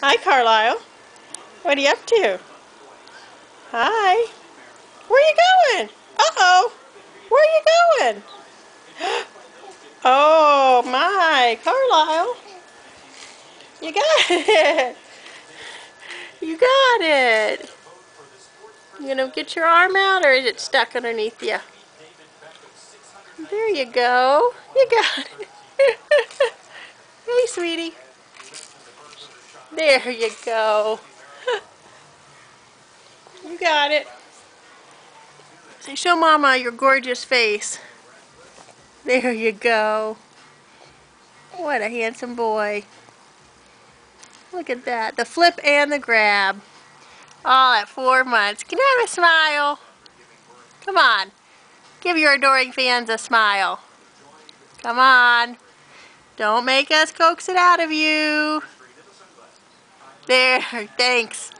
Hi, Carlisle. What are you up to? Hi. Where are you going? Uh-oh. Where are you going? Oh, my. Carlisle. You got it. You got it. You gonna get your arm out, or is it stuck underneath you? There you go. You got it. Hey, sweetie. There you go. You got it. Say, show Mama your gorgeous face. There you go. What a handsome boy. Look at that. The flip and the grab. All at 4 months. Can I have a smile? Come on. Give your adoring fans a smile. Come on. Don't make us coax it out of you. There. Thanks.